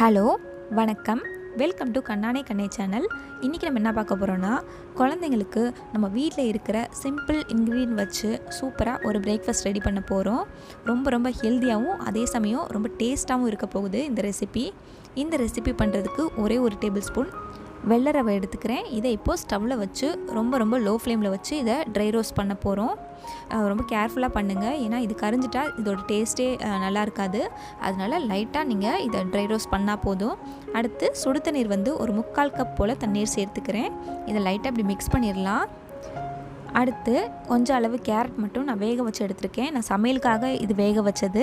Hello வணக்கம், welcome to Kannana கண்ணே channel. இன்றைக்கி நம்ம என்ன பார்க்க போகிறோன்னா, குழந்தைங்களுக்கு நம்ம வீட்டில் இருக்கிற சிம்பிள் இன்க்ரீடியன்ட் வச்சு சூப்பராக ஒரு பிரேக்ஃபாஸ்ட் ரெடி பண்ண போகிறோம். ரொம்ப ஹெல்த்தியாகவும் அதே சமயம் ரொம்ப டேஸ்ட்டாகவும் இருக்க போகுது இந்த ரெசிபி. இந்த ரெசிபி பண்ணுறதுக்கு ஒரே ஒரு டேபிள் ஸ்பூன் வெள்ளை ரவை எடுத்துக்கிறேன். இதை இப்போது ஸ்டவ்வில் வச்சு ரொம்ப லோ ஃப்ளேமில் வச்சு இதை ட்ரை ரோஸ்ட் பண்ண போகிறோம். ரொம்ப கேர்ஃபுல்லாக பண்ணுங்கள், ஏன்னா இது கரிஞ்சிட்டா இதோட டேஸ்ட்டே நல்லா இருக்காது. அதனால் லைட்டாக நீங்கள் இதை ட்ரை ரோஸ்ட் பண்ணால் போதும். அடுத்து சுடு தண்ணீர் ஒரு 3/4 கப் போல் தண்ணீர் சேர்த்துக்கிறேன். இதை லைட்டாக இப்படி மிக்ஸ் பண்ணிடலாம். அடுத்து கொஞ்சம் அளவு கேரட் மட்டும் நான் வேக வச்சு எடுத்திருக்கேன். நான் சமையலுக்காக இது வேக வச்சது.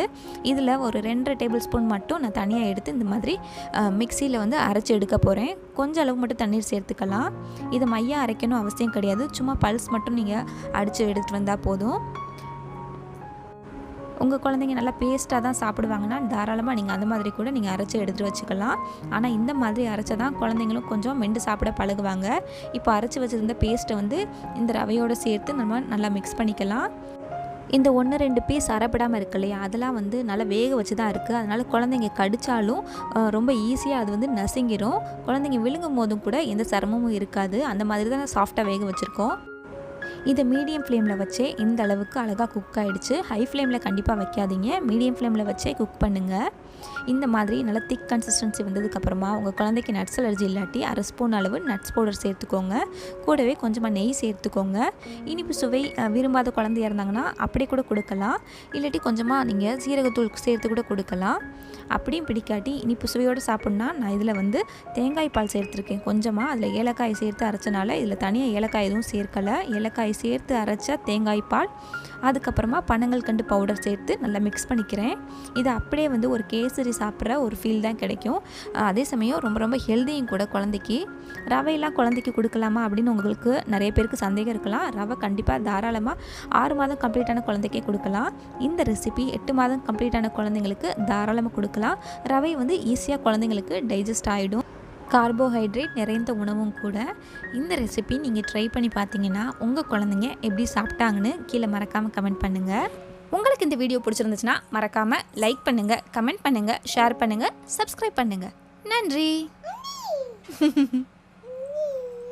இதில் ஒரு 2 டேபிள் ஸ்பூன் மட்டும் நான் தனியாக எடுத்து இந்த மாதிரி மிக்சியில் அரைச்சி எடுக்க போகிறேன். கொஞ்சம் அளவு மட்டும் தண்ணீர் சேர்த்துக்கலாம். இதை மையாக அரைக்கணும் அவசியம் கிடையாது, சும்மா பல்ஸ் மட்டும் நீங்கள் அடித்து எடுத்துகிட்டு வந்தால் போதும். உங்கள் குழந்தைங்க நல்லா பேஸ்ட்டாக தான் சாப்பிடுவாங்கன்னா தாராளமாக நீங்கள் அந்த மாதிரி கூட நீங்கள் அரைச்சி எடுத்துகிட்டு வச்சுக்கலாம். ஆனால் இந்த மாதிரி அரைச்சா தான் குழந்தைங்களும் கொஞ்சம் மென்று சாப்பிட பழகுவாங்க. இப்போ அரைச்சி வச்சுருந்த பேஸ்ட்டை இந்த ரவையோடு சேர்த்து நம்ம நல்லா மிக்ஸ் பண்ணிக்கலாம். இந்த 1-2 பீஸ் அரைப்படாமல் இருக்கு இல்லையா, அதெல்லாம் நல்லா வேக வச்சு தான் இருக்குது. அதனால் குழந்தைங்க கடித்தாலும் ரொம்ப ஈஸியாக அது நசுங்கிடும். குழந்தைங்க விழுங்கும் போதும் கூட எந்த சிரமமும் இருக்காது. அந்த மாதிரி தான் சாஃப்டாக வேக வச்சுருக்கோம். இதை மீடியம் ஃப்ளேமில் வச்சே இந்த அளவுக்கு அழகாக குக் ஆகிடுச்சு. ஹை ஃப்ளேமில் கண்டிப்பாக வைக்காதீங்க, மீடியம் ஃப்ளேமில் வச்சே குக் பண்ணுங்கள். இந்த மாதிரி நல்லா திக் கன்சிஸ்டன்சி வந்ததுக்கப்புறமா உங்கள் குழந்தைக்கு நட்ஸ் அலர்ஜி இல்லாட்டி 1/2 ஸ்பூன் அளவு நட்ஸ் பவுடர் சேர்த்துக்கோங்க. கூடவே கொஞ்சமாக நெய் சேர்த்துக்கோங்க. இனிப்பு சுவை விரும்பாத குழந்தையாக இருந்தாங்கன்னா அப்படியே கூட கொடுக்கலாம். இல்லாட்டி கொஞ்சமாக நீங்கள் சீரகத்தூள் சேர்த்து கூட கொடுக்கலாம். அப்படியும் பிடிக்காட்டி இனிப்பு சுவையோடு சாப்பிட்ணுன்னா நான் இதில் தேங்காய் பால் சேர்த்துருக்கேன். கொஞ்சமாக அதில் ஏலக்காய் சேர்த்து அரைச்சனால இதில் தனியாக ஏலக்காய் எதுவும் சேர்க்கலை. ஏலக்காய் சேர்த்து அரைச்ச தேங்காய் பால், அதுக்கப்புறமா பனங்கல்கண்டு பவுடர் சேர்த்து நல்லா மிக்ஸ் பண்ணிக்கிறேன். இது அப்படியே ஒரு கேசரி சாப்பிட்ற ஒரு ஃபீல் தான் கிடைக்கும். அதே சமயம் ரொம்ப ஹெல்த்தியும் கூட குழந்தைக்கு. ரவையெல்லாம் குழந்தைக்கு கொடுக்கலாமா அப்படின்னு உங்களுக்கு நிறைய பேருக்கு சந்தேகம் இருக்கலாம். ரவை கண்டிப்பாக தாராளமாக 6 மாதம் கம்ப்ளீட்டான குழந்தைக்கே கொடுக்கலாம். இந்த ரெசிபி 8 மாதம் கம்ப்ளீட்டான குழந்தைங்களுக்கு தாராளமாக கொடுக்கலாம். ரவை ஈஸியாக குழந்தைங்களுக்கு டைஜஸ்ட் ஆகிடும். கார்போஹைட்ரேட் நிறைந்த உணவும் கூட. இந்த ரெசிபி நீங்கள் ட்ரை பண்ணி பார்த்தீங்கன்னா உங்கள் குழந்தைங்க எப்படி சாப்பிட்டாங்கன்னு கீழே மறக்காமல் கமெண்ட் பண்ணுங்கள். உங்களுக்கு இந்த வீடியோ பிடிச்சிருந்துச்சுன்னா மறக்காமல் லைக் பண்ணுங்கள், கமெண்ட் பண்ணுங்கள், ஷேர் பண்ணுங்கள், சப்ஸ்கிரைப் பண்ணுங்கள். நன்றி.